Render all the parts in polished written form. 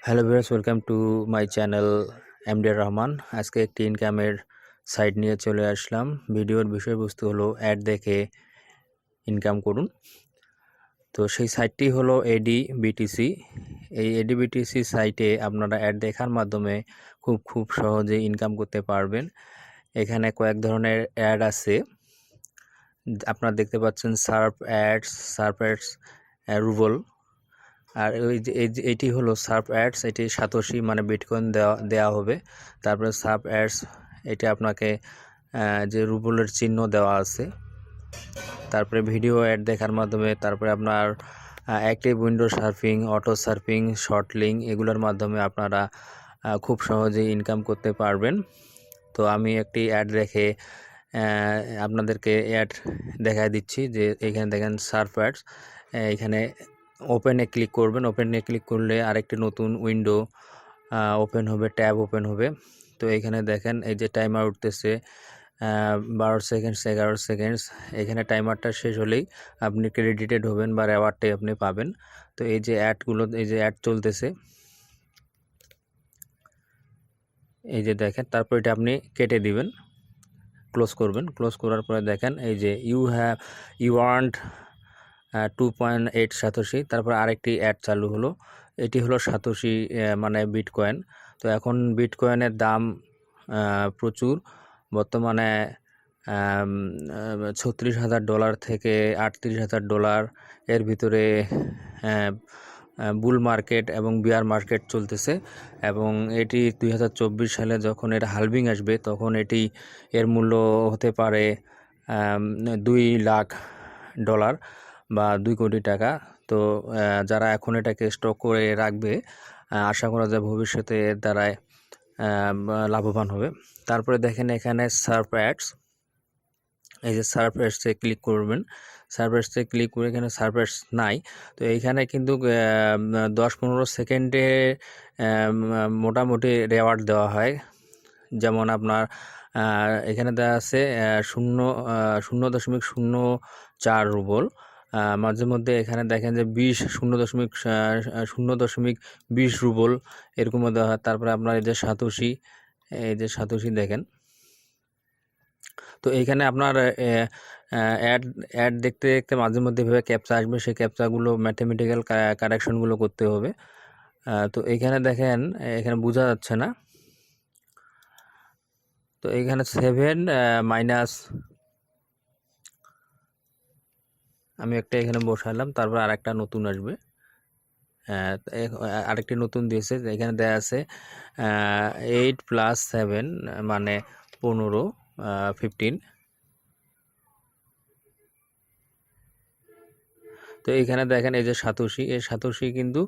Hello viewers, welcome to my channel MD Rahman. আজকে একটি ইনকামের সাইট নিয়ে চলে আসলাম। ভিডিওর বিষয়বস্তু হলো অ্যাড দেখে ইনকাম করুন। তো সেই সাইটটি হলো adbtc। এই adbtc সাইটে আপনারা অ্যাড দেখার মাধ্যমে খুব সহজে ইনকাম করতে পারবেন। এখানে কয়েক ধরনের অ্যাড আছে, আপনারা দেখতে পাচ্ছেন সার্ফ অ্যাডস, রুবল। আর এটি হলো সার্ফ অ্যাডস, এটি সাতোশি মানে বিটকয়েন দেওয়া হবে। তারপরে সার্ফ অ্যাডস, এটা আপনাকে যে রুবলের চিহ্ন দেওয়া আছে। তারপরে ভিডিও অ্যাড দেখার মাধ্যমে, তারপরে আপনার active window surfing, auto surfing, short link, এগুলোর মাধ্যমে আপনারা খুব সহজেই ইনকাম করতে পারবেন। তো আমি একটি অ্যাড দেখে আপনাদেরকে অ্যাড দেখায় দিচ্ছি। যে এখানে দেখেন সার্ফ অ্যাডস, এখানে ওপেনে ক্লিক করবেন। ওপেনে ক্লিক করলে আরেকটি নতুন উইন্ডো ওপেন হবে, ট্যাব ওপেন হবে। তো এখানে দেখেন এই যে টাইমার উঠতেছে 12 সেকেন্ডস, 11 সেকেন্ডস। এখানে টাইমারটা শেষ হলেই আপনি ক্রেডিটেড হবেন বা রেওয়ার্ডটাই আপনি পাবেন। তো এই যে অ্যাডগুলো, এই যে অ্যাড চলতেছে, এই যে দেখেন, তারপর এটা আপনি কেটে দিবেন, ক্লোজ করবেন। ক্লোজ করার পরে দেখেন এই যে ইউ আর্নড 2.8 সাতোশি। তারপর আরেকটি অ্যাড চালু হলো, এটি হলো সাতোশি মানে বিটকয়েন। তো এখন বিটকয়েনের দাম প্রচুর, বর্তমানে $36,000 থেকে $38,000 এর ভিতরে বুল মার্কেট এবং বিয়ার মার্কেট চলতেছে। এবং এটি 2024 সালে যখন এর হালভিং আসবে, তখন এটি এর মূল্য হতে পারে $2,00,000 বা 2 কোটি টাকা। তো যারা এখন এটাকে স্টক করে রাখবে, আশা করা যায় ভবিষ্যতে এর দ্বারাই লাভবান হবে। তারপরে দেখেন এখানে সার্ফ অ্যাডস, এই যে সার্ফ অ্যাডসে ক্লিক করবেন। সার্ফ অ্যাডসে ক্লিক করে এখানে সার্ফ অ্যাডস নাই। তো এইখানে কিন্তু 10-15 সেকেন্ডে মোটামুটি রেওয়ার্ড দেওয়া হয়। যেমন আপনার এখানে দেওয়া আছে 0.04 রুবল। মাঝে মধ্যে এখানে দেখেন যে 0.20 রুবল এরকমও দেওয়া হয়। তারপরে আপনার এই যে সাতোশি দেখেন। তো এইখানে আপনার অ্যাড দেখতে দেখতে মাঝে মধ্যে এভাবে ক্যাপচা আসবে, সেই ক্যাপচাগুলো ম্যাথমেটিক্যাল কারেকশনগুলো করতে হবে। তো এইখানে দেখেন, এখানে বোঝা যাচ্ছে না। তো এখানে 7 মাইনাস, আমি একটা এখানে বসালাম, তারপর আরেকটা নতুন আসবে। আরেকটি নতুন দিয়েছে, এখানে দেয়া আছে 8 + 7 মানে 15। তো এখানে দেখেন এই যে সাতোশি, এই সাতোশি কিন্তু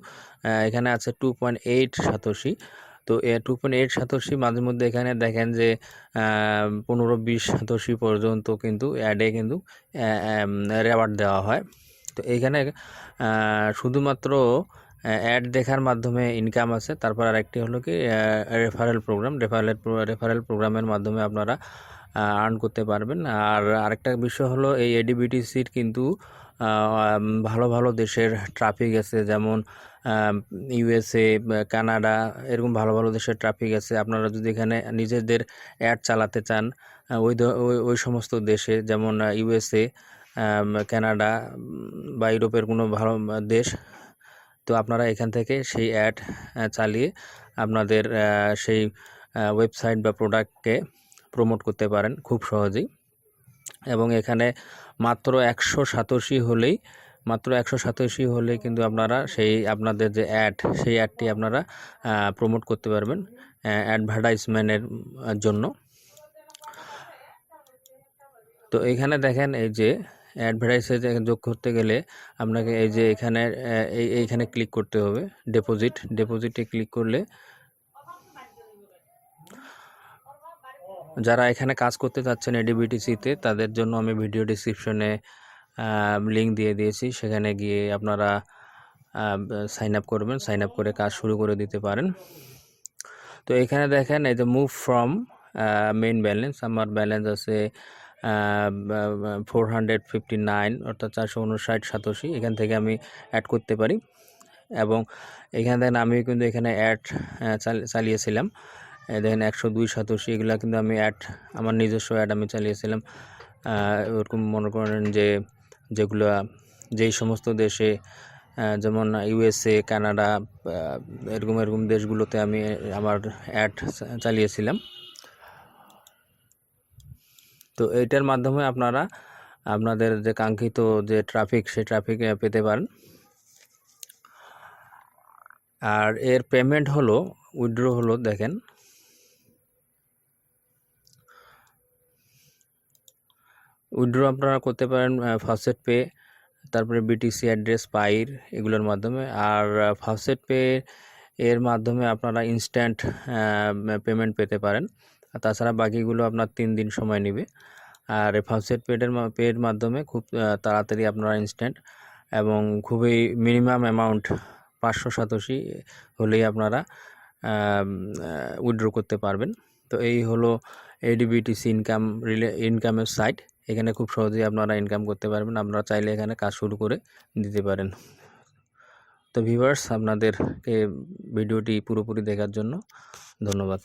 এখানে আছে 2.8 সাতোশি। তো 2.8 সাতোশি মাঝে মধ্যে এখানে দেখেন যে 15-20 সাতোশি পর্যন্ত কিন্তু অ্যাডে কিন্তু রেওয়ার্ড দেওয়া হয়। তো এইখানে শুধুমাত্র অ্যাড দেখার মাধ্যমে ইনকাম আছে। তারপর আরেকটি হলো কি রেফারেল প্রোগ্রামের মাধ্যমে আপনারা আর্ন করতে পারবেন। আর আরেকটা বিষয় হলো এই এডিবিটিসির কিন্তু ভালো ভালো দেশের ট্রাফিক আছে, যেমন ইউএসএ, কানাডা, এরকম ভালো ভালো দেশের ট্রাফিক আছে। আপনারা যদি এখানে নিজেদের অ্যাড চালাতে চান ওই সমস্ত দেশে, যেমন ইউএসএ, কানাডা বা ইউরোপের কোনো ভালো দেশ, তো আপনারা এখান থেকে সেই অ্যাড চালিয়ে আপনাদের সেই ওয়েবসাইট বা প্রোডাক্টকে প্রমোট করতে পারেন খুব সহজেই। এবং এখানে মাত্র 100 সাতোশি হলেই কিন্তু আপনারা আপনাদের যে সেই অ্যাডটি আপনারা প্রমোট করতে পারবেন অ্যাডভার্টাইজমেন্টের জন্য। তো এখানে দেখেন এই যে অ্যাডভার্টাইজে যোগ করতে গেলে আপনাকে এই যে এইখানে ক্লিক করতে হবে, ডিপোজিটে ক্লিক করলে, যারা এখানে কাজ করতে চাচ্ছেন এডিবিটিসিতে, তাদের জন্য আমি ভিডিও ডিসক্রিপশনে লিঙ্ক দিয়ে দিয়েছি, সেখানে গিয়ে আপনারা সাইন আপ করবেন, সাইন আপ করে কাজ শুরু করে দিতে পারেন। তো এখানে দেখেন এই যে মুভ ফ্রম মেইন ব্যালেন্স, আমার ব্যালেন্স আছে 459, অর্থাৎ 459 সাতোশি। এখান থেকে আমি অ্যাড করতে পারি। এবং এখানে দেখেন আমি কিন্তু এখানে অ্যাড চালিয়েছিলাম। দেখেন 102 সাতোশি, এগুলো কিন্তু আমি অ্যাড, আমার নিজস্ব অ্যাড আমি চালিয়েছিলাম। ওরকম মনে করেন যে যেগুলো যেই সমস্ত দেশে যেমন ইউএসএ, কানাডা, এরকম দেশগুলোতে আমি আমার অ্যাড চালিয়েছিলাম। তো এইটার মাধ্যমে আপনারা আপনাদের যে কাঙ্ক্ষিত যে ট্রাফিক, সেই ট্রাফিক পেতে পারেন। আর এর পেমেন্ট হলো, উইথড্র হলো, দেখেন উইথড্র আপনারা করতে পারেন ফাস্টেড পে, তারপরে বিটিসি অ্যাড্রেস, পাইর, এগুলোর মাধ্যমে। আর ফাস্টেড পে এর মাধ্যমে আপনারা ইনস্ট্যান্ট পেমেন্ট পেতে পারেন। আর তাছাড়া বাকিগুলো আপনার 3 দিন সময় নেবে। আর ফাস্টেড পের মাধ্যমে খুব তাড়াতাড়ি আপনারা ইনস্ট্যান্ট এবং খুবই মিনিমাম অ্যামাউন্ট 500 সাতোশি হলেই আপনারা উইথড্র করতে পারবেন। তো এই হলো এডিবিটিসি ইনকামের সাইট। এখানে খুব সহজেই আপনারা ইনকাম করতে পারবেন। আপনারা চাইলে এখানে কাজ শুরু করে দিতে পারেন। তো ভিউয়ার্স, আপনাদেরকে ভিডিওটি পুরোপুরি দেখার জন্য ধন্যবাদ।